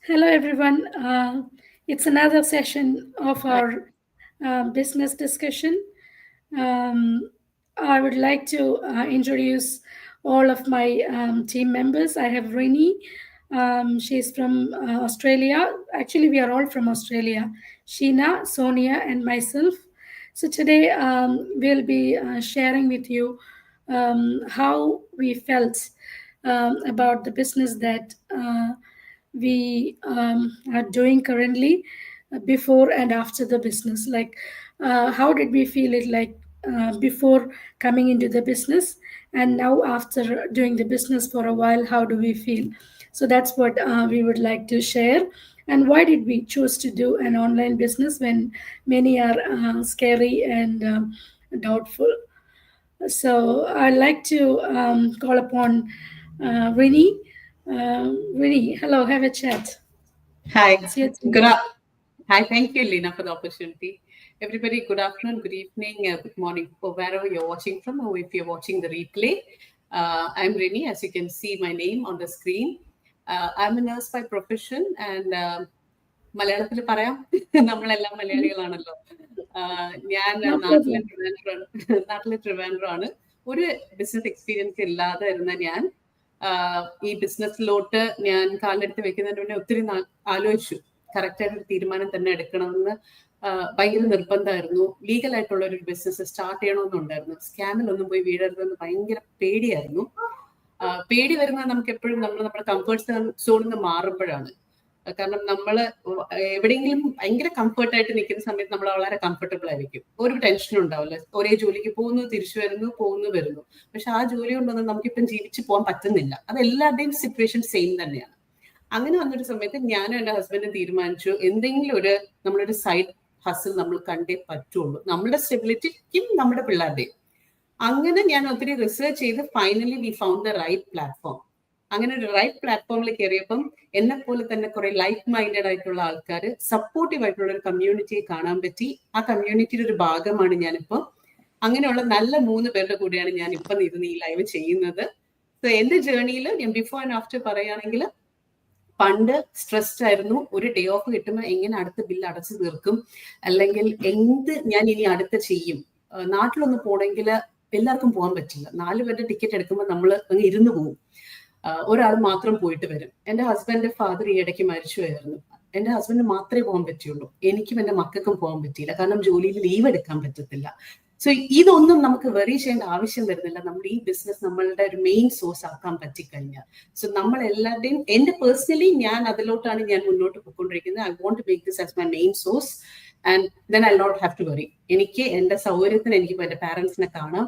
Hello, everyone. It's another session of Hi. our business discussion. Um, I would like to introduce all of my team members. I have Rini. She's from Australia. Actually, we are all from Australia. Sheena, Sonia, and myself. So today we'll be sharing with you how we felt about the business that we are doing currently, before and after the business. Like, how did we feel it like before coming into the business, and now after doing the business for a while, how do we feel? So that's what we would like to share. And why did we choose to do an online business when many are scary and doubtful? So I'd like to call upon Rini. Rini, hello, have a chat. Hi. It's your Good. turn. Hi. Thank you, Lena, for the opportunity. Everybody, good afternoon, good evening, good morning, or wherever you're watching from, or if you're watching the replay. I'm Rini. As you can see, my name on the screen. I'm a nurse by profession, and മലയാളത്തിൽ പറയാം നമ്മളെല്ലാം മലയാളികളാണല്ലോ. ഞാൻ No നാട്ടിലെ problem. ട്രിവാൻഡ്രമാണ്. ഒരു business experience ഇല്ലാതെ ഇരുന്ന ഞാൻ ഈ ബിസിനസ്സിലോട്ട് ഞാൻ കാലെടുത്ത് വെക്കുന്നതിന് മുന്നേ ഒത്തിരി ആലോചിച്ചു. കറക്റ്റായിട്ടൊരു തീരുമാനം തന്നെ എടുക്കണമെന്ന് ഭയങ്കര നിർബന്ധമായിരുന്നു. ലീഗലായിട്ടുള്ള ഒരു ബിസിനസ് സ്റ്റാർട്ട് ചെയ്യണമെന്നുണ്ടായിരുന്നു. സ്കാമിലൊന്നും പോയി വീഴരുതെന്ന് ഭയങ്കര പേടിയായിരുന്നു. പേടി വരുന്നത് നമുക്ക് എപ്പോഴും നമ്മുടെ കംഫർട്ട് സോണിൽ നിന്ന് മാറുമ്പോഴാണ്. കാരണം നമ്മൾ എവിടെയെങ്കിലും ഭയങ്കര കംഫർട്ടായിട്ട് നിൽക്കുന്ന സമയത്ത് നമ്മൾ വളരെ കംഫർട്ടബിൾ ആയിരിക്കും. ഒരു ടെൻഷനും ഉണ്ടാവില്ല. ഒരേ ജോലിക്ക് പോകുന്നു, തിരിച്ചു വരുന്നു. പക്ഷെ ആ ജോലി കൊണ്ടൊന്നും നമുക്കിപ്പം ജീവിച്ചു പോകാൻ പറ്റുന്നില്ല. അത് എല്ലാവരുടെയും സിറ്റുവേഷൻ സെയിം തന്നെയാണ്. അങ്ങനെ വന്നൊരു സമയത്ത് ഞാനും എൻ്റെ ഹസ്ബൻഡും തീരുമാനിച്ചു, എന്തെങ്കിലും നമ്മളൊരു സൈഡ് ഹസിൽ നമ്മൾ കണ്ടേ പറ്റുള്ളൂ, നമ്മുടെ സ്റ്റെബിലിറ്റിക്കും നമ്മുടെ പിള്ളേരുടെയും. അങ്ങനെ ഞാൻ ഒത്തിരി റിസർച്ച് ചെയ്ത് finally we found the right platform. അങ്ങനെ ഒരു റൈറ്റ് പ്ലാറ്റ്ഫോമിൽ കയറിയപ്പം എന്നെ പോലെ തന്നെ കുറെ ലൈക്ക് മൈൻഡഡ് ആയിട്ടുള്ള ആൾക്കാർ, സപ്പോർട്ടീവ് ആയിട്ടുള്ള ഒരു കമ്മ്യൂണിറ്റിയെ കാണാൻ പറ്റി. ആ കമ്മ്യൂണിറ്റിയുടെ ഒരു ഭാഗമാണ് ഞാനിപ്പോൾ. അങ്ങനെയുള്ള നല്ല 3 പേരുടെ കൂടെയാണ് ഞാൻ ഇപ്പം ഇരുന്ന് ഈ ലൈവ് ചെയ്യുന്നത്. സോ എന്റെ ജേർണിയിൽ ഞാൻ ബിഫോർ ആൻഡ് ആഫ്റ്റർ പറയുകയാണെങ്കിൽ, പണ്ട് സ്ട്രെസ്ഡ് ആയിരുന്നു. ഒരു ഡേ ഓഫ് കിട്ടുമ്പോൾ എങ്ങനെ അടുത്ത ബില്ല് അടച്ചു തീർക്കും, അല്ലെങ്കിൽ ഞാൻ ഇനി അടുത്ത ചെയ്യും. നാട്ടിലൊന്ന് പോകണമെങ്കിൽ എല്ലാവർക്കും പോകാൻ പറ്റില്ല. 4 പേരുടെ ടിക്കറ്റ് എടുക്കുമ്പോൾ നമ്മൾ അങ്ങ് ഇരുന്ന് പോകും. ഒരാൾ മാത്രം പോയിട്ട് വരും. എൻ്റെ ഹസ്ബൻഡിന്റെ ഫാദർ ഈ ഇടയ്ക്ക് മരിച്ചുപോയായിരുന്നു. എൻ്റെ ഹസ്ബൻഡിന് മാത്രമേ പോകാൻ പറ്റുള്ളൂ. എനിക്കും എൻ്റെ മക്കൾക്കും പോകാൻ പറ്റിയില്ല. കാരണം ജോലിയിൽ ലീവ് എടുക്കാൻ പറ്റത്തില്ല. സോ ഇതൊന്നും നമുക്ക് വെറി ചെയ്യേണ്ട ആവശ്യം വരുന്നില്ല. നമ്മുടെ ഈ ബിസിനസ് നമ്മളുടെ ഒരു മെയിൻ സോഴ്സ് ആക്കാൻ പറ്റിക്കഴിഞ്ഞാൽ. സോ നമ്മൾ എല്ലാവരുടെയും, എൻ്റെ പേഴ്സണലി ഞാൻ അതിലോട്ടാണ് ഞാൻ മുന്നോട്ട് പോയിക്കൊണ്ടിരിക്കുന്നത്. I want to make this as my main source and then I not have to worry. എനിക്ക് എൻ്റെ സൗകര്യത്തിന് എനിക്കിപ്പോൾ എൻ്റെ പാരൻസിനെ കാണാം,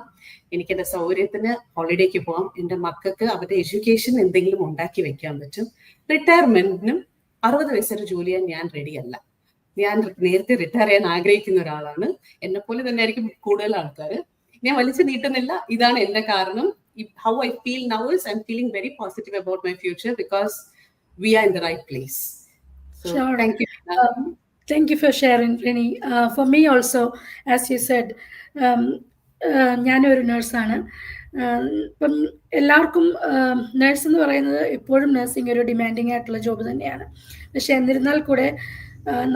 എനിക്ക് എൻ്റെ സൗകര്യത്തിന് ഹോളിഡേക്ക് പോകാം, എൻ്റെ മക്കൾക്ക് അവരുടെ എഡ്യൂക്കേഷൻ എന്തെങ്കിലും ഉണ്ടാക്കി വെക്കാൻ പറ്റും. റിട്ടയർമെന്റിനും 60 വയസ്സൊരു ജോലി ചെയ്യാൻ ഞാൻ റെഡിയല്ല. ഞാൻ നേരത്തെ റിട്ടയർ ചെയ്യാൻ ആഗ്രഹിക്കുന്ന ഒരാളാണ്. എന്നെ പോലെ തന്നെ ആയിരിക്കും കൂടുതൽ ആൾക്കാർ. ഞാൻ വലിച്ചു നീട്ടുന്നില്ല. ഇതാണ് എന്റെ കാരണം. How I feel now is I'm feeling very positive about my future because we are in the right place. So thank you. Thank you for sharing, Rini. For me also, as you said, ഞാനൊരു നേഴ്സാണ്. ഇപ്പം എല്ലാവർക്കും nurse എന്ന് പറയുന്നത് എപ്പോഴും nursing ഒരു demanding ആയിട്ടുള്ള job തന്നെയാണ്. പക്ഷെ എന്നിരുന്നാൽ കൂടെ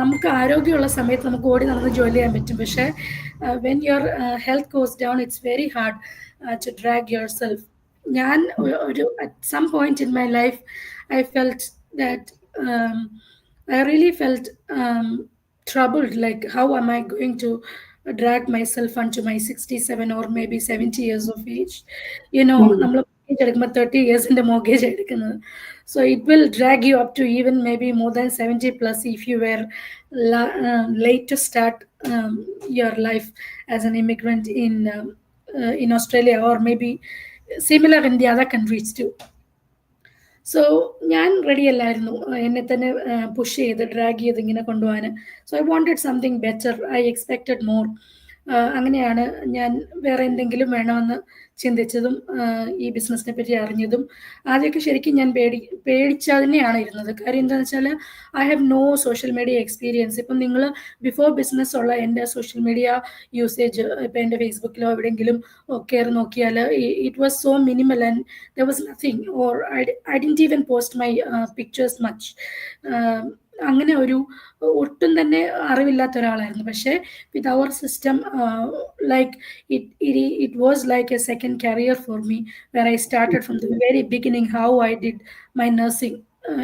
നമുക്ക് ആരോഗ്യമുള്ള സമയത്ത് നമുക്ക് ഓടി നടന്ന് ജോലി ചെയ്യാൻ പറ്റും. പക്ഷേ when your health goes down, it's very hard to drag yourself. ഞാൻ ഒരു at some point in my life I felt that I really felt troubled. Like, how am I going to drag myself unto my 67 or maybe 70 years of age? You know, നമ്മൾ mortgage എടുക്കുമ്പോൾ 30 years mortgage എടുക്കുന്നത്. So it will drag you up to even maybe more than 70 plus if you were late to start your life as an immigrant in Australia, or maybe similar in the other countries too. So ഞാൻ ready അല്ലായിരുന്നു എന്നെ തന്നെ push ചെയ്ത് drag ചെയ്ത് ഇങ്ങനെ കൊണ്ടുപോകാൻ. So I wanted something better. I expected more. അങ്ങനെയാണ് ഞാൻ വേറെ എന്തെങ്കിലും വേണമെന്ന് ചിന്തിച്ചതും ഈ ബിസിനസ്സിനെ പറ്റി അറിഞ്ഞതും. ആദ്യമൊക്കെ ശരിക്കും ഞാൻ പേടിച്ച് തന്നെയാണ് ഇരുന്നത്. കാര്യം എന്താണെന്ന് വെച്ചാൽ I have no social media experience. ഇപ്പം നിങ്ങൾ ബിഫോർ ബിസിനസ് ഉള്ള എൻ്റെ സോഷ്യൽ മീഡിയ യൂസേജ് ഇപ്പം എൻ്റെ ഫേസ്ബുക്കിലോ എവിടെയെങ്കിലും കയറി നോക്കിയാൽ it was so minimal and there was nothing, or I didn't even post my pictures much. അങ്ങനെ ഒരു ഒട്ടും തന്നെ അറിവില്ലാത്ത ഒരാളായിരുന്നു. പക്ഷേ with our system, like it was like a second career for me, where I started from the very beginning how I did my nursing.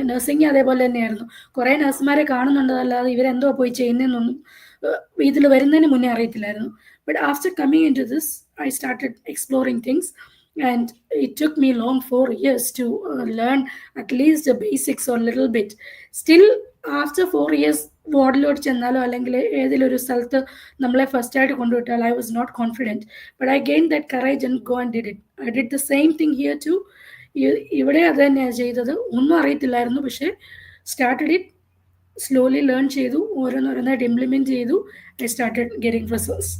Nursing അതേപോലെ തന്നെയായിരുന്നു. കുറേ നഴ്സുമാരെ കാണുന്നുണ്ടല്ലാതെ ഇവരെന്തോ പോയി ചെയ്യുന്നതെന്നൊന്നും ഇതിൽ വരുന്നതിന് മുന്നേ അറിയത്തില്ലായിരുന്നു. But after coming into this I started exploring things, and it took me long 4 years to learn at least the basics or little bit. Still after 4 years വാർഡിലോട്ട് ചെന്നാലോ അല്ലെങ്കിൽ ഏതെങ്കിലും ഒരു സ്ഥലത്ത് നമ്മളെ ഫസ്റ്റ് ആയിട്ട് കൊണ്ടുവിട്ടാൽ I was not confident. But I gain that courage and go and did it. I did the same thing here too. ഇവിടെ അത് തന്നെയാണ് ചെയ്തത്. ഒന്നും അറിയത്തില്ലായിരുന്നു, പക്ഷേ സ്റ്റാർട്ടഡ് ഇറ്റ്, സ്ലോലി ലേൺ ചെയ്തു, ഓരോന്നോരോന്നായിട്ട് ഇംപ്ലിമെൻറ്റ് ചെയ്തു. I started getting results.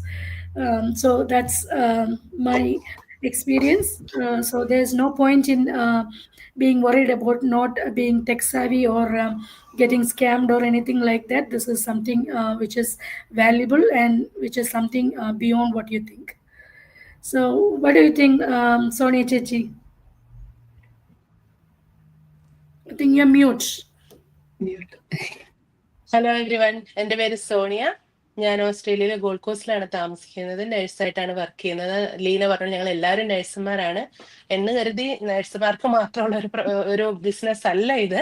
So that's my experience. So there's no point in being worried about not being tech savvy or getting scammed or anything like that. This is something which is valuable and which is something beyond what you think. So what do you think, Sonia Chechi? I think you're mute. Hello everyone, എൻ്റെ പേര് സോണിയ. ഞാൻ ഓസ്ട്രേലിയയിലെ gold കോസ്റ്റിലാണ് താമസിക്കുന്നത്. നഴ്സായിട്ടാണ് work ചെയ്യുന്നത്. ലീന പറഞ്ഞു ഞങ്ങൾ എല്ലാവരും നഴ്സുമാരാണ് എന്ന് കരുതി നഴ്സുമാർക്ക് മാത്രമുള്ള ഒരു ബിസിനസ് അല്ല ഇത്.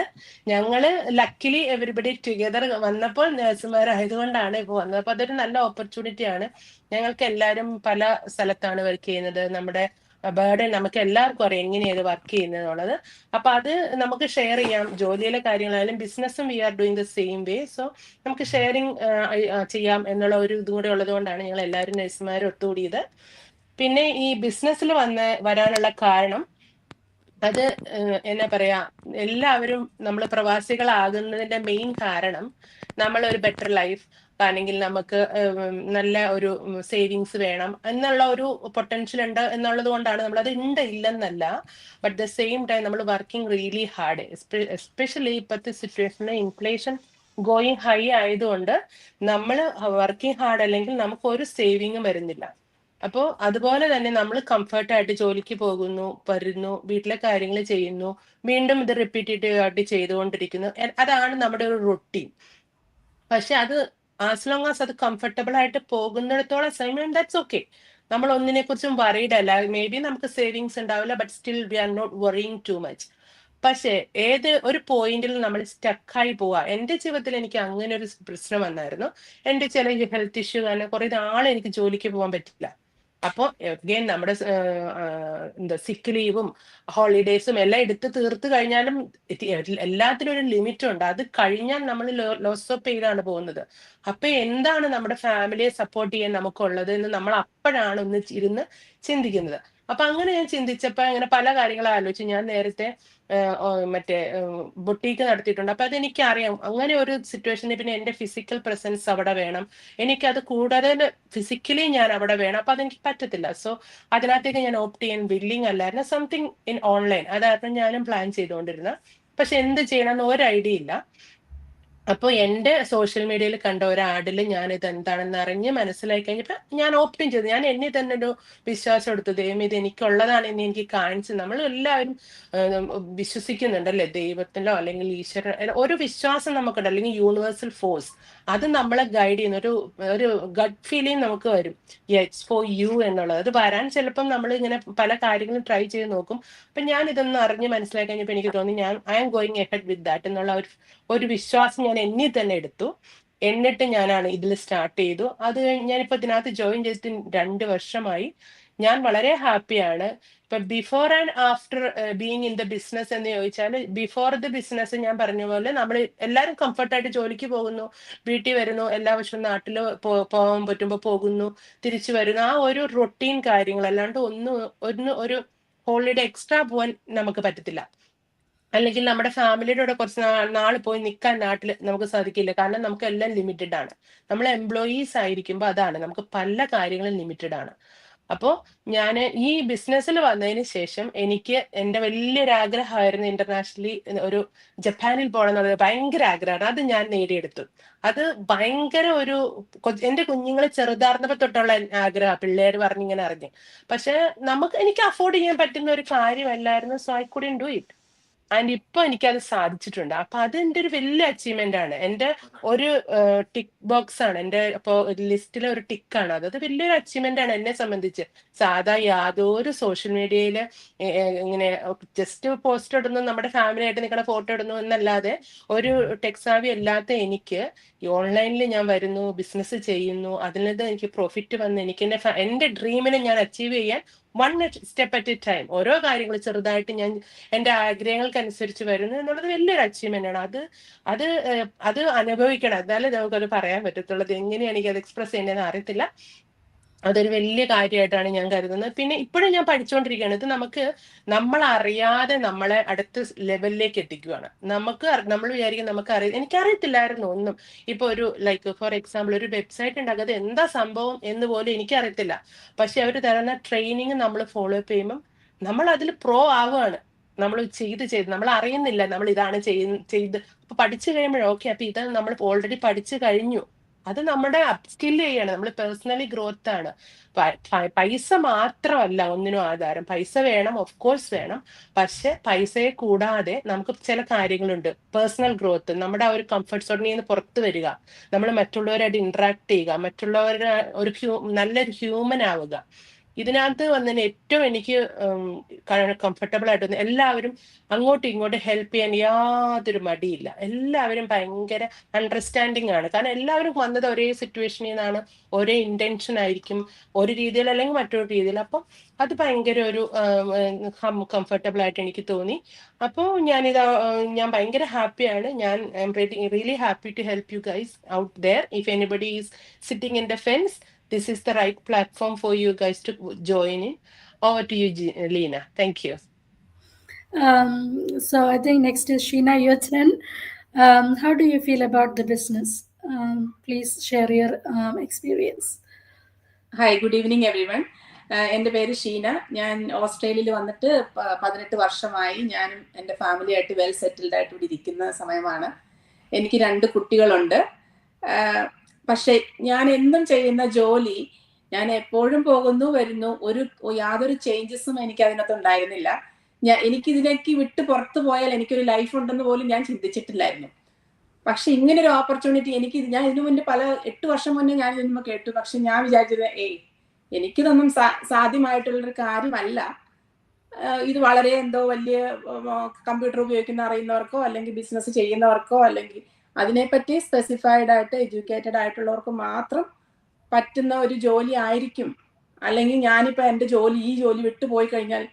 ഞങ്ങള് ലക്കിലി എവരിബഡി ടുഗദർ വന്നപ്പോൾ നഴ്സുമാരായതുകൊണ്ടാണ് ഇപ്പോൾ വന്നത്. അപ്പൊ അതൊരു നല്ല ഓപ്പർച്യൂണിറ്റി ആണ്. ഞങ്ങൾക്ക് എല്ലാവരും പല സ്ഥലത്താണ് വർക്ക് ചെയ്യുന്നത്. നമ്മുടെ ബേർഡൻ നമുക്ക് എല്ലാവർക്കും അറിയാം എങ്ങനെയാണ് വർക്ക് ചെയ്യുന്നത് എന്നുള്ളത്. അപ്പൊ അത് നമുക്ക് ഷെയർ ചെയ്യാം. ജോലിയിലെ കാര്യങ്ങളായാലും ബിസിനസ്സും we are doing the same way. So നമുക്ക് ഷെയറിങ് ചെയ്യാം എന്നുള്ള ഒരു ഇതും കൂടെ ഉള്ളത് കൊണ്ടാണ് ഞങ്ങൾ എല്ലാവരും നഴ്സുമാരും ഒത്തുകൂടിയത്. പിന്നെ ഈ ബിസിനസ്സിൽ വരാനുള്ള കാരണം അത് എന്നാ പറയാ, എല്ലാവരും നമ്മൾ പ്രവാസികളാകുന്നതിന്റെ മെയിൻ കാരണം നമ്മൾ ഒരു ബെറ്റർ ലൈഫ് അല്ലെങ്കിൽ നമുക്ക് നല്ല ഒരു സേവിങ്സ് വേണം എന്നുള്ള ഒരു പൊട്ടൻഷ്യൽ ഉണ്ട് എന്നുള്ളത് കൊണ്ടാണ്. നമ്മളത് ഇല്ലെന്നല്ല, ബട്ട് ദ സെയിം ടൈം നമ്മൾ വർക്കിംഗ് റിയലി ഹാർഡ്. എസ്പെഷ്യലി ഇപ്പോഴത്തെ സിറ്റുവേഷനിൽ ഇൻഫ്ലേഷൻ ഗോയിങ് ഹൈ ആയതുകൊണ്ട് നമ്മൾ വർക്കിംഗ് ഹാർഡ് അല്ലെങ്കിൽ നമുക്ക് ഒരു സേവിങ്ങും വരുന്നില്ല. അപ്പോൾ അതുപോലെ തന്നെ നമ്മൾ കംഫർട്ടായിട്ട് ജോലിക്ക് പോകുന്നു, വരുന്നു, വീട്ടിലെ കാര്യങ്ങൾ ചെയ്യുന്നു, വീണ്ടും ഇത് റിപ്പീറ്റേറ്റീവ് ആയിട്ട് ചെയ്തുകൊണ്ടിരിക്കുന്നു. അതാണ് നമ്മുടെ ഒരു റൊട്ടീൻ. പക്ഷെ അത് ആസ് ലോങ് ആസ് അത് കംഫർട്ടബിൾ ആയിട്ട് പോകുന്നിടത്തോളം സമയം ദാറ്റ്സ് ഓക്കെ. നമ്മൾ ഒന്നിനെ കുറിച്ചും വറീഡ് അല്ല. മേ ബി നമുക്ക് സേവിങ്സ് ഉണ്ടാവില്ല, but still we are not worrying too much. പക്ഷെ ഏത് ഒരു പോയിന്റിൽ നമ്മൾ സ്റ്റക്കായി പോവാ. എൻ്റെ ജീവിതത്തിൽ എനിക്ക് അങ്ങനെ ഒരു പ്രശ്നം വന്നായിരുന്നു. എൻ്റെ ചില ഹെൽത്ത് ഇഷ്യൂ കാരണം കുറെ നാളെ എനിക്ക് ജോലിക്ക് പോകാൻ പറ്റില്ല. അപ്പോൾ അഗെയിൻ നമ്മുടെ സിക്ക് ലീവും ഹോളിഡേയ്സും എല്ലാം എടുത്ത് തീർത്ത് കഴിഞ്ഞാലും എല്ലാത്തിനും ഒരു ലിമിറ്റ് ഉണ്ട്. അത് കഴിഞ്ഞാൽ നമ്മൾ ലോസ് ഓഫ് പെയിലാണ് പോകുന്നത്. അപ്പൊ എന്താണ് നമ്മുടെ ഫാമിലിയെ സപ്പോർട്ട് ചെയ്യാൻ നമുക്കുള്ളത് എന്ന് നമ്മൾ അപ്പോഴാണ് ഒന്ന് ഇരുന്ന് ചിന്തിക്കുന്നത്. അപ്പൊ അങ്ങനെ ഞാൻ ചിന്തിച്ചപ്പോ അങ്ങനെ പല കാര്യങ്ങൾ ആലോചിച്ചു. ഞാൻ നേരത്തെ മറ്റേ ബൊട്ടീക്ക് നടത്തിയിട്ടുണ്ട്. അപ്പൊ അതെനിക്കറിയാം അങ്ങനെ ഒരു സിറ്റുവേഷനിൽ പിന്നെ എൻ്റെ ഫിസിക്കൽ പ്രസൻസ് അവിടെ വേണം. എനിക്കത് കൂടുതൽ ഫിസിക്കലി ഞാൻ അവിടെ വേണം. അപ്പൊ അതെനിക്ക് പറ്റത്തില്ല. സോ അതിനകത്തേക്ക് ഞാൻ ഓപ്റ്റ് ചെയ്യാൻ വില്ലിങ് അല്ലായിരുന്നു. സംതിങ് ഇൻ ഓൺലൈൻ അതായിരുന്നു ഞാനും പ്ലാൻ ചെയ്തുകൊണ്ടിരുന്നത്. പക്ഷെ എന്ത് ചെയ്യണമെന്ന് ഒരു ഐഡിയ ഇല്ല. അപ്പോൾ എൻ്റെ സോഷ്യൽ മീഡിയയിൽ കണ്ട ഒരു ആഡിൽ ഞാൻ ഇത് എന്താണെന്ന് അറിഞ്ഞ് മനസ്സിലാക്കി കഴിഞ്ഞപ്പോൾ ഞാൻ ഓപ്റ്റും ചെയ്തു. ഞാൻ എന്നെ തന്നെ ഒരു വിശ്വാസം എടുത്തു. ദൈവം ഇത് എനിക്കുള്ളതാണ് എന്ന് എനിക്ക് കാണിച്ചു. നമ്മൾ എല്ലാവരും വിശ്വസിക്കുന്നുണ്ടല്ലേ ദൈവത്തിലോ അല്ലെങ്കിൽ ഈശ്വരൻ, ഒരു വിശ്വാസം നമുക്കുണ്ട്, അല്ലെങ്കിൽ യൂണിവേഴ്സൽ ഫോഴ്സ്. അത് നമ്മളെ ഗൈഡ് ചെയ്യുന്ന ഒരു ഗട്ട് ഫീലിംഗ് നമുക്ക് വരും. യെറ്റ്സ് ഫോർ യു എന്നുള്ളത്. അത് വരാൻ ചിലപ്പം നമ്മൾ ഇങ്ങനെ പല കാര്യങ്ങളും ട്രൈ ചെയ്ത് നോക്കും. അപ്പൊ ഞാൻ ഇതൊന്നും അറിഞ്ഞ് മനസ്സിലാക്കി കഴിഞ്ഞപ്പോൾ എനിക്ക് തോന്നി I am going ahead with that എന്നുള്ള ഒരു വിശ്വാസം ഞാൻ എന്നിൽ തന്നെ എടുത്തു. എന്നിട്ട് ഞാനാണ് ഇതിൽ സ്റ്റാർട്ട് ചെയ്തു. അത് ഞാനിപ്പോ ഇതിനകത്ത് ജോയിൻ ചെയ്തിട്ട് 2 വർഷമായി. ഞാൻ വളരെ ഹാപ്പിയാണ്. ഇപ്പൊ before and after being in the business എന്ന് ചോദിച്ചാൽ, ബിഫോർ ദ ബിസിനസ് ഞാൻ പറഞ്ഞ പോലെ നമ്മൾ എല്ലാവരും കംഫർട്ടായിട്ട് ജോലിക്ക് പോകുന്നു, വീട്ടിൽ വരുന്നു, എല്ലാ വർഷവും നാട്ടിൽ പോകാൻ പറ്റുമ്പോൾ പോകുന്നു, തിരിച്ചു വരുന്നു. ആ ഒരു റൊട്ടീൻ കാര്യങ്ങൾ അല്ലാണ്ട് ഒരു ഹോളിഡേ എക്സ്ട്രാ പോകാൻ നമുക്ക് പറ്റത്തില്ല. അല്ലെങ്കിൽ നമ്മുടെ ഫാമിലിയുടെ കൂടെ കുറച്ച് നാള് പോയി നിൽക്കാൻ നാട്ടിൽ നമുക്ക് സാധിക്കില്ല. കാരണം നമുക്ക് എല്ലാം ലിമിറ്റഡ് ആണ്. നമ്മൾ എംപ്ലോയീസ് ആയിരിക്കുമ്പോൾ അതാണ്, നമുക്ക് പല കാര്യങ്ങളും ലിമിറ്റഡ് ആണ്. അപ്പോൾ ഞാൻ ഈ ബിസിനസ്സിൽ വന്നതിന് ശേഷം എനിക്ക് എൻ്റെ വലിയൊരു ആഗ്രഹമായിരുന്നു ഇന്റർനാഷണലി ഒരു ജപ്പാനിൽ പോകണം എന്നുള്ളത് ഭയങ്കര ആഗ്രഹമാണ്. അത് ഞാൻ നേടിയെടുത്തു. അത് ഭയങ്കര ഒരു എന്റെ കുഞ്ഞുങ്ങളെ ചെറുതാർന്നപ്പോ തൊട്ടുള്ള ആഗ്രഹം, പിള്ളേര് പറഞ്ഞിങ്ങനെ അറിഞ്ഞ്. പക്ഷെ എനിക്ക് അഫോർഡ് ചെയ്യാൻ പറ്റുന്ന ഒരു കാര്യമല്ലായിരുന്നു. So I couldn't do it. And ഇപ്പൊ എനിക്കത് സാധിച്ചിട്ടുണ്ട്. അപ്പൊ അത് എൻ്റെ ഒരു വലിയ അച്ചീവ്മെന്റ് ആണ്. എൻ്റെ ഒരു ടിക്ക് ബോക്സ് ആണ്, എൻ്റെ ഇപ്പോ ലിസ്റ്റിലെ ഒരു ടിക്കാണ് അത്. അത് വലിയൊരു അച്ചീവ്മെന്റ് ആണ് എന്നെ സംബന്ധിച്ച്. സാധാ യാതൊരു സോഷ്യൽ മീഡിയയില് ഇങ്ങനെ ജസ്റ്റ് പോസ്റ്റ് ഇടുന്നു, നമ്മുടെ ഫാമിലി ആയിട്ട് നിൽക്കുന്ന ഫോട്ടോ ഇടുന്നു എന്നല്ലാതെ ഒരു ടെക്സാവി അല്ലാത്ത എനിക്ക് ഈ ഓൺലൈനിൽ ഞാൻ വരുന്നു, ബിസിനസ് ചെയ്യുന്നു, അതിൽ നിന്ന് എനിക്ക് പ്രോഫിറ്റ് വന്ന് എനിക്ക് എന്റെ ഡ്രീമിനെ ഞാൻ അച്ചീവ് ചെയ്യാൻ 1 സ്റ്റെപ്പ് അറ്റ് എ ടൈം ഓരോ കാര്യങ്ങൾ ചെറുതായിട്ട് ഞാൻ എന്റെ ആഗ്രഹങ്ങൾക്കനുസരിച്ച് വരുന്നു എന്നുള്ളത് വലിയൊരു അച്ചീവ്മെന്റ് ആണ്. അത് അത് അനുഭവിക്കണം, എന്നാലേ നമുക്കത് പറയാൻ പറ്റത്തുള്ളൂ. അത് എങ്ങനെയാണ് എനിക്കത് എക്സ്പ്രസ് ചെയ്യേണ്ടതെന്ന് അറിയത്തില്ല. അതൊരു വലിയ കാര്യമായിട്ടാണ് ഞാൻ കരുതുന്നത്. പിന്നെ ഇപ്പോഴും ഞാൻ പഠിച്ചുകൊണ്ടിരിക്കുകയാണ്. ഇത് നമ്മൾ അറിയാതെ നമ്മളെ അടുത്ത ലെവലിലേക്ക് എത്തിക്കുകയാണ്. നമ്മൾ വിചാരിക്കും എനിക്കറിയത്തില്ലായിരുന്നു ഒന്നും. ഇപ്പൊ ഒരു ഫോർ എക്സാമ്പിൾ ഒരു വെബ്സൈറ്റ് ഉണ്ടാക്കുക, അത് എന്താ സംഭവം എന്ന് പോലും എനിക്കറിയത്തില്ല. പക്ഷെ അവർ തരുന്ന ട്രെയിനിങ് നമ്മൾ ഫോളോ അപ്പ് ചെയ്യുമ്പോൾ നമ്മൾ അതിൽ പ്രോ ആവുകയാണ്. നമ്മൾ ചെയ്ത് നമ്മൾ അറിയുന്നില്ല നമ്മൾ ഇതാണ് ചെയ്ത് അപ്പൊ പഠിച്ചു കഴിയുമ്പോഴേ ഓക്കെ, അപ്പൊ ഇത് നമ്മൾ ഓൾറെഡി പഠിച്ചു കഴിഞ്ഞു. അത് നമ്മുടെ അപ്സ്കിൽ ചെയ്യാണ്, നമ്മൾ പേഴ്സണലി ഗ്രോത്ത് ആണ്. പൈസ മാത്രമല്ല ഒന്നിനും ആധാരം. പൈസ വേണം, ഓഫ് കോഴ്സ് വേണം. പക്ഷെ പൈസയെ കൂടാതെ നമുക്ക് ചില കാര്യങ്ങളുണ്ട്. പേഴ്സണൽ ഗ്രോത്ത്, നമ്മുടെ ആ ഒരു കംഫർട്ട് സോണിൽ നിന്ന് പുറത്തു വരിക, നമ്മൾ മറ്റുള്ളവരായിട്ട് ഇന്ററാക്ട് ചെയ്യുക, മറ്റുള്ളവരുടെ നല്ലൊരു ഹ്യൂമൻ ആവുക. ഇതിനകത്ത് വന്നതിന് ഏറ്റവും എനിക്ക് കംഫർട്ടബിൾ ആയിട്ട് വന്നത്, എല്ലാവരും അങ്ങോട്ടും ഇങ്ങോട്ടും ഹെൽപ്പ് ചെയ്യാൻ യാതൊരു മടിയില്ല. എല്ലാവരും ഭയങ്കര അണ്ടർസ്റ്റാൻഡിങ് ആണ്. കാരണം എല്ലാവരും വന്നത് ഒരേ സിറ്റുവേഷനിൽ നിന്നാണ്, ഒരേ ഇന്റൻഷൻ ആയിരിക്കും, ഒരു രീതിയിൽ അല്ലെങ്കിൽ മറ്റൊരു രീതിയിൽ. അപ്പം അത് ഭയങ്കര ഒരു കംഫർട്ടബിൾ ആയിട്ട് എനിക്ക് തോന്നി. അപ്പോൾ ഞാൻ ഭയങ്കര ഹാപ്പിയാണ്. ഞാൻ really happy to help you guys out there. If anybody is sitting in the fence, this is the right platform for you guys to join in. Over to you, Leena. Thank you. So I think next is Sheena, your turn. How do you feel about the business? Please share your experience. Hi, good evening every one. എൻ്റെ പേര് ഷീന. ഞാൻ ഓസ്ട്രേലിയയിൽ വന്നിട്ട് 18 വർഷമായി. ഞാനും എൻ്റെ ഫാമിലിയായിട്ട് well settled ആയിട്ട് ഇവിടെ ഇരിക്കുന്ന സമയമാണ്. എനിക്ക് 2 കുട്ടികളുണ്ട്. പക്ഷെ ഞാൻ എന്നും ചെയ്യുന്ന ജോലി, ഞാൻ എപ്പോഴും പോകുന്നു വരുന്നു, യാതൊരു ചേഞ്ചസും എനിക്ക് അതിനകത്ത് ഉണ്ടായിരുന്നില്ല. എനിക്കിതിലേക്ക് വിട്ട് പുറത്തു പോയാൽ എനിക്കൊരു ലൈഫ് ഉണ്ടെന്ന് പോലും ഞാൻ ചിന്തിച്ചിട്ടില്ലായിരുന്നു. പക്ഷെ ഇങ്ങനൊരു ഓപ്പർച്യൂണിറ്റി ഞാൻ ഇതിനു മുന്നേ 8 വർഷം മുന്നേ ഞാൻ ഇതിന് കേട്ടു. പക്ഷെ ഞാൻ വിചാരിച്ചത് എനിക്കിതൊന്നും സാധ്യമായിട്ടുള്ളൊരു കാര്യമല്ല. ഇത് വളരെ എന്തോ വലിയ കമ്പ്യൂട്ടർ ഉപയോഗിക്കുന്ന അറിയുന്നവർക്കോ അല്ലെങ്കിൽ ബിസിനസ് ചെയ്യുന്നവർക്കോ അല്ലെങ്കിൽ അതിനെപ്പറ്റി സ്പെസിഫൈഡ് ആയിട്ട് എഡ്യൂക്കേറ്റഡ് ആയിട്ടുള്ളവർക്ക് മാത്രം പറ്റുന്ന ഒരു ജോലി ആയിരിക്കും. അല്ലെങ്കിൽ ഞാനിപ്പോൾ എൻ്റെ ഈ ജോലി വിട്ടുപോയി കഴിഞ്ഞാൽ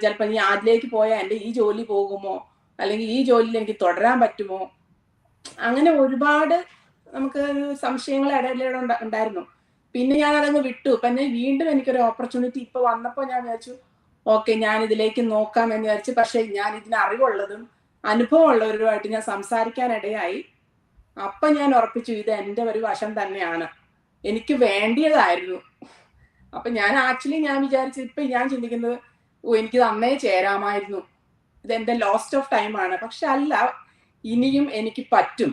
ചിലപ്പോൾ നീ അതിലേക്ക് പോയാൽ എൻ്റെ ഈ ജോലി പോകുമോ, അല്ലെങ്കിൽ ഈ ജോലിയിൽ എനിക്ക് തുടരാൻ പറ്റുമോ, അങ്ങനെ ഒരുപാട് നമുക്ക് സംശയങ്ങൾ ഇടയിലൂടെ ഉണ്ടായിരുന്നു. പിന്നെ ഞാൻ അതങ്ങ് വിട്ടു. പിന്നെ വീണ്ടും എനിക്കൊരു ഓപ്പർച്യൂണിറ്റി ഇപ്പൊ വന്നപ്പോൾ ഞാൻ വിചാരിച്ചു ഓക്കെ, ഞാൻ ഇതിലേക്ക് നോക്കാം എന്ന് വിചാരിച്ചു. പക്ഷെ ഞാൻ ഇതിന് അറിവുള്ളതും അനുഭവമുള്ളവരുമായിട്ട് ഞാൻ സംസാരിക്കാനിടയായി. അപ്പൊ ഞാൻ ഉറപ്പിച്ചു ഇത് എൻ്റെ ഒരു വശം തന്നെയാണ്, എനിക്ക് വേണ്ടിയതായിരുന്നു. അപ്പൊ ഞാൻ വിചാരിച്ചു, ഇപ്പൊ ഞാൻ ചിന്തിക്കുന്നത് എനിക്കിത് അന്നേ ചേരാമായിരുന്നു, ഇതെന്റെ ലോസ്റ്റ് ഓഫ് ടൈം ആണ്. പക്ഷെ അല്ല, ഇനിയും എനിക്ക് പറ്റും.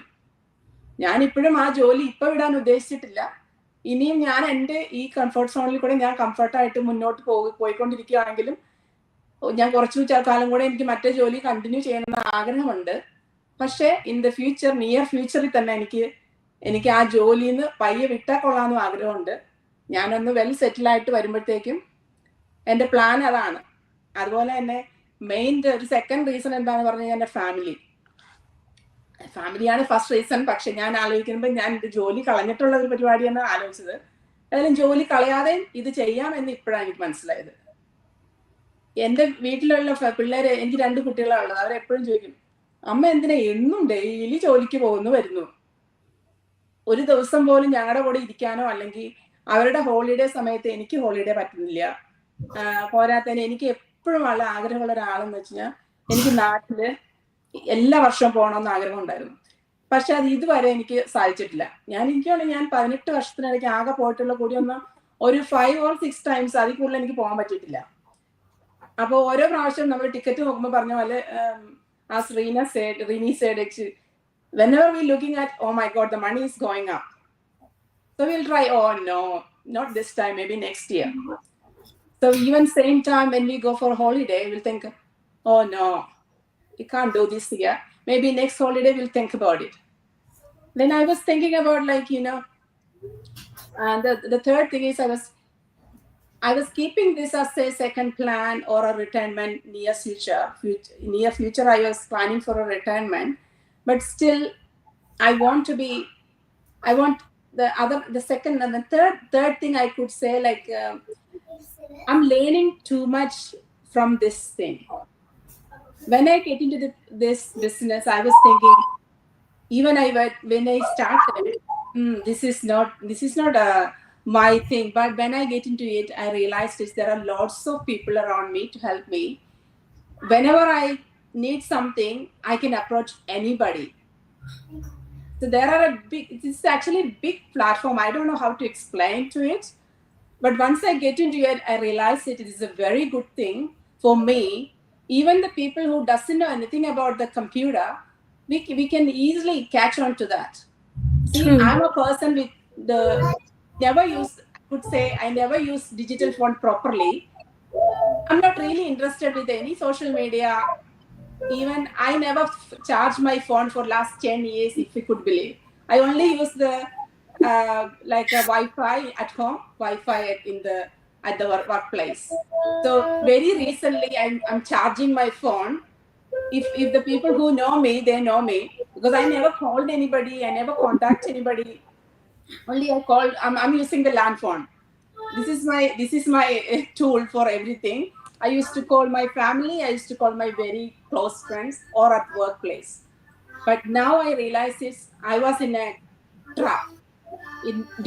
ഞാനിപ്പോഴും ആ ജോലി ഇപ്പൊ വിടാൻ ഉദ്ദേശിച്ചിട്ടില്ല. ഇനിയും ഞാൻ എൻ്റെ ഈ കംഫർട്ട് സോണിൽ കൂടെ ഞാൻ കംഫർട്ടായിട്ട് മുന്നോട്ട് പോയിക്കൊണ്ടിരിക്കുകയാണെങ്കിലും ഞാൻ കുറച്ചു കാലം കൂടെ എനിക്ക് മറ്റേ ജോലി കണ്ടിന്യൂ ചെയ്യണമെന്ന് ആഗ്രഹമുണ്ട്. പക്ഷെ ഇൻ ദ ഫ്യൂച്ചർ, നിയർ ഫ്യൂച്ചറിൽ തന്നെ എനിക്ക് ആ ജോലിയിൽ നിന്ന് പയ്യെ വിട്ടാൽ കൊള്ളാമെന്നും ആഗ്രഹമുണ്ട്. ഞാനൊന്ന് വെൽ സെറ്റിലായിട്ട് വരുമ്പോഴത്തേക്കും എൻ്റെ പ്ലാൻ അതാണ്. അതുപോലെ തന്നെ ഒരു സെക്കൻഡ് റീസൺ എന്താണെന്ന് പറഞ്ഞു കഴിഞ്ഞാൽ എൻ്റെ ഫാമിലിയാണ് ഫസ്റ്റ് റീസൺ. പക്ഷെ ഞാൻ ആലോചിക്കുമ്പോൾ ഞാൻ ഇത് ജോലി കളഞ്ഞിട്ടുള്ള ഒരു പരിപാടിയാണ് ആലോചിച്ചത്. ഏതായാലും ജോലി കളയാതെ ഇത് ചെയ്യാമെന്ന് ഇപ്പോഴാണ് എനിക്ക് മനസ്സിലായത്. എൻ്റെ വീട്ടിലുള്ള പിള്ളേര്, എനിക്ക് 2 കുട്ടികളാണ് ഉള്ളത്. അവരെപ്പോഴും ചോദിക്കും, അമ്മ എന്തിനാ എന്നും ഡെയിലി ജോലിക്ക് വരുന്നു, ഒരു ദിവസം പോലും ഞങ്ങളുടെ കൂടെ ഇരിക്കാനോ അല്ലെങ്കിൽ അവരുടെ ഹോളിഡേ സമയത്ത് എനിക്ക് ഹോളിഡേ പറ്റുന്നില്ല. പോരാത്തതിന് എനിക്ക് എപ്പോഴും വളരെ ആഗ്രഹമുള്ള ഒരാളെന്ന് വെച്ച് കഴിഞ്ഞാൽ എനിക്ക് നാട്ടില് എല്ലാ വർഷവും പോകണമെന്ന് ആഗ്രഹം ഉണ്ടായിരുന്നു. പക്ഷെ അത് ഇതുവരെ എനിക്ക് സാധിച്ചിട്ടില്ല. ഞാൻ 18 വർഷത്തിനിടയ്ക്ക് ആകെ പോയിട്ടുള്ള കൂടി ഒന്ന് ഒരു 5 or 6 times, അതിൽ കൂടുതൽ എനിക്ക് പോകാൻ പറ്റിയിട്ടില്ല. അപ്പോൾ ഓരോ പ്രാവശ്യം നമ്മൾ ടിക്കറ്റ് നോക്കുമ്പോൾ പറഞ്ഞ പോലെ as Rini said, whenever we're looking at, oh my God, the money is going up. So we'll try, oh no, not this time, maybe next year. So even same time when we go for a holiday, we'll think, oh no, we can't do this year. Maybe next holiday we'll think about it. Then I was thinking about and the third thing is I was keeping this as a second plan or a retirement near future. I was planning for a retirement, but still I want the second and the third thing I could say, I'm learning too much from this thing. When I get into this business, I was thinking, even when I started, this is not my thing. But when I get into it, I realized there are lots of people around me to help me. Whenever I need something, I can approach anybody. So this is actually a big platform. I don't know how to explain to it. But once I get into it, I realize it is a very good thing for me. Even the people who doesn't know anything about the computer, we can easily catch on to that. See, I'm a person I never use digital phone properly. I'm not really interested with any social media. Even I never charge my phone for last 10 years, if you could believe. I only use the a Wi-Fi at home, Wi-Fi at the workplace. So very recently, I'm charging my phone. If the people who know me, they know me, because I never called anybody, I never contact anybody. Only I called. I'm using the land phone. This is my tool for everything. I used to call my family. I used to call my very close friends or at workplace. But now I realize I was in a trap.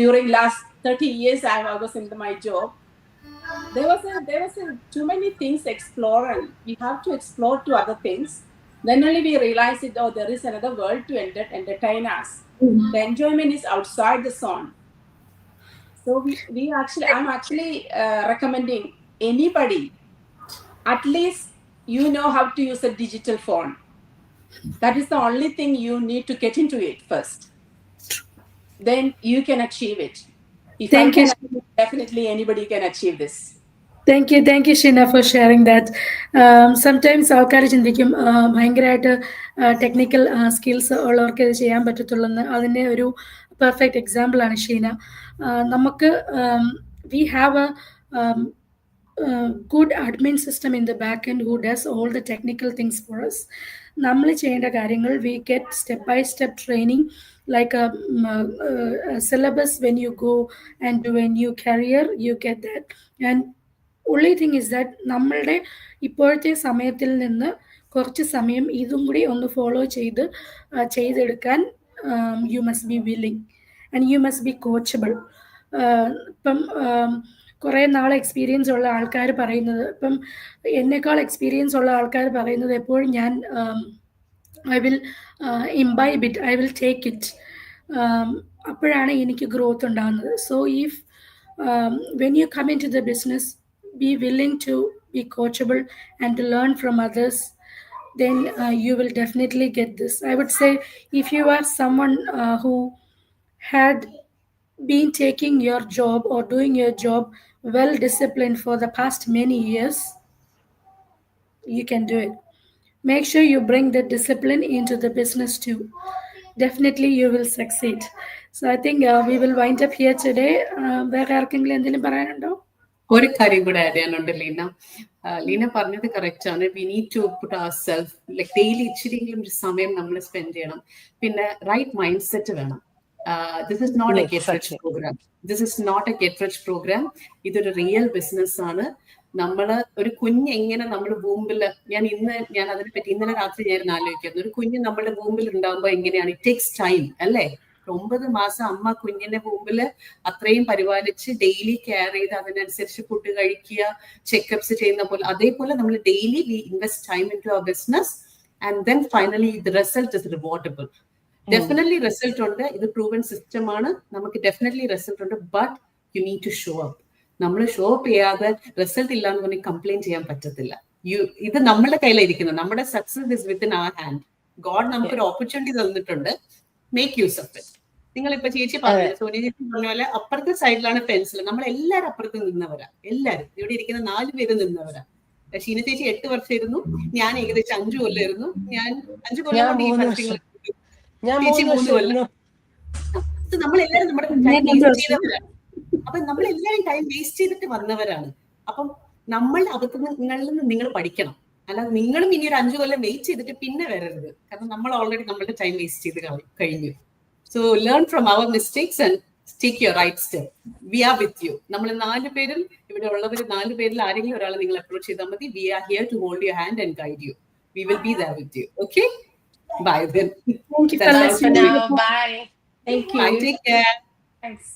During last 30 years, I was in my job. There was too many things to explore, and we have to explore to other things. Then only we realize there is another world to entertain us. The enjoyment is outside the zone. So I'm actually recommending anybody, at least you know how to use a digital phone. That is the only thing you need to get into it first. Then you can achieve it. Thank you. Definitely anybody can achieve this. Thank you, Sheena, for sharing that. Sometimes ആൾക്കാർ ചിന്തിക്കും ഭയങ്കരമായിട്ട് technical skills ഉള്ളവർക്ക് ഇത് ചെയ്യാൻ പറ്റത്തുള്ളൂ. അതിൻ്റെ ഒരു perfect എക്സാമ്പിളാണ് ഷീന. നമുക്ക് we have a good admin system in the back end who does all the technical things for us. നമ്മൾ ചെയ്യേണ്ട കാര്യങ്ങൾ, we get step by step training, like a syllabus. When you go and do a new career, you get that. And only thing is that നമ്മളുടെ ഇപ്പോഴത്തെ സമയത്തിൽ നിന്ന് കുറച്ച് സമയം ഇതും കൂടി ഒന്ന് ഫോളോ ചെയ്തെടുക്കാൻ you must be willing and you must be coachable. ഇപ്പം കുറേ നാൾ എക്സ്പീരിയൻസ് ഉള്ള ആൾക്കാർ പറയുന്നത്, ഇപ്പം എന്നേക്കാൾ എക്സ്പീരിയൻസ് ഉള്ള ആൾക്കാർ പറയുന്നത് എപ്പോഴും ഞാൻ I will imbibe it, I will take it. അപ്പോഴാണ് എനിക്ക് ഗ്രോത്ത് ഉണ്ടാകുന്നത്. So if when you come into the business, be willing to be coachable and to learn from others, then you will definitely get this. I would say if you are someone who had been taking your job or doing your job well disciplined for the past many years, you can do it. Make sure you bring the discipline into the business too. Definitely you will succeed. So I think we will wind up here today. വേറെ ആർക്കെങ്കിലും എന്തെങ്കിലും പറയാനുണ്ടോ? ഒരു കാര്യം കൂടെ add ചെയ്യാനുണ്ട് ലീന പറഞ്ഞത് correct ആണ്. We need to put our self daily ഇച്ചിരിയെങ്കിലും ഒരു സമയം നമ്മൾ സ്പെൻഡ് ചെയ്യണം. പിന്നെ റൈറ്റ് മൈൻഡ് സെറ്റ് വേണം. This is not a get rich program. ഇതൊരു റിയൽ ബിസിനസ് ആണ്. നമ്മള് ഒരു കുഞ്ഞ് എങ്ങനെ നമ്മുടെ വൂമ്പില്, ഞാൻ അതിനെപ്പറ്റി ഇന്നലെ രാത്രി ഞാൻ ആലോചിക്കുന്നു, ഒരു കുഞ്ഞ് നമ്മുടെ വൂമ്പിൽ ഉണ്ടാകുമ്പോൾ എങ്ങനെയാണ്, ഇറ്റ് ടേക്സ് ടൈം അല്ലേ? 9 മാസം അമ്മ കുഞ്ഞിന്റെ മുമ്പില് അത്രയും പരിപാലിച്ച് ഡെയിലി കെയർ ചെയ്ത് അതിനനുസരിച്ച് ഫുഡ് കഴിക്കുക, ചെക്കപ്സ് ചെയ്യുന്ന പോലെ, അതേപോലെ നമ്മൾ daily we invest time into our business and then finally the result is rewardable. Definitely result ഉണ്ട്, ഇത് പ്രൂവൻ സിസ്റ്റം ആണ്, നമുക്ക് ഡെഫിനറ്റ്ലി റിസൾട്ട് ഉണ്ട്. But you need to show up. നമ്മൾ ഷോ അപ്പ് ചെയ്യാതെ റിസൾട്ട് ഇല്ല എന്ന് പറഞ്ഞ് കംപ്ലൈന്റ് ചെയ്യാൻ പറ്റത്തില്ല. ഇത് നമ്മളുടെ കയ്യിലിരിക്കുന്നത്, നമ്മുടെ success is within our hand. God നമുക്കൊരു ഓപ്പർച്യൂണിറ്റി തന്നിട്ടുണ്ട്, മേക്ക് യൂസ് ഓഫ് ഇറ്റ്. നിങ്ങൾ ഇപ്പൊ ചേച്ചി പറഞ്ഞു, സോനിയ ചേച്ചി പറഞ്ഞ പോലെ അപ്പുറത്തെ സൈഡിലാണ് പെൻസിൽ. നമ്മൾ എല്ലാവരും അപ്പുറത്ത് നിന്നവരാ, എല്ലാവരും ഇവിടെ ഇരിക്കുന്ന 4 പേര് നിന്നവരാ. ഷീന ചേച്ചി 8 വർഷം ഇരുന്നു, ഞാൻ ഏകദേശം 5 കൊല്ലം ഇരുന്നു. ഞാൻ 5 കൊല്ലം കൊണ്ട് ഈ പരസ്യങ്ങൾ, ചേച്ചി 3 കൊല്ലം. നമ്മളെല്ലാരും നമ്മുടെ ടൈം വേസ്റ്റ് ചെയ്തവരാണ്. അപ്പൊ നമ്മളെല്ലാരും ടൈം വേസ്റ്റ് ചെയ്തിട്ട് വന്നവരാണ്. അപ്പം നമ്മളുടെ അബദ്ധങ്ങളിൽ നിന്ന് നിങ്ങൾ പഠിക്കണം. അല്ലാതെ നിങ്ങളും ഇനി ഒരു 5 കൊല്ലം വെയിറ്റ് ചെയ്തിട്ട് പിന്നെ വരരുത്. കാരണം നമ്മൾ ഓൾറെഡി നമ്മളുടെ ടൈം വേസ്റ്റ് ചെയ്ത് കഴിഞ്ഞു. So learn from our mistakes and take your right step. We are with you. നമ്മൾ 4 പേരും ഇവിടെ ഉള്ളവർ 4 പേരിൽ ആരെങ്കിലും ഒരാളെ നിങ്ങൾ അപ്രോച്ച് ചെയ്താൽ മതി. We are here to hold your hand and guide you. We will be there with you. Okay, bye then. Thank you for listening. Bye. Thank you. Bye, take care. Thanks.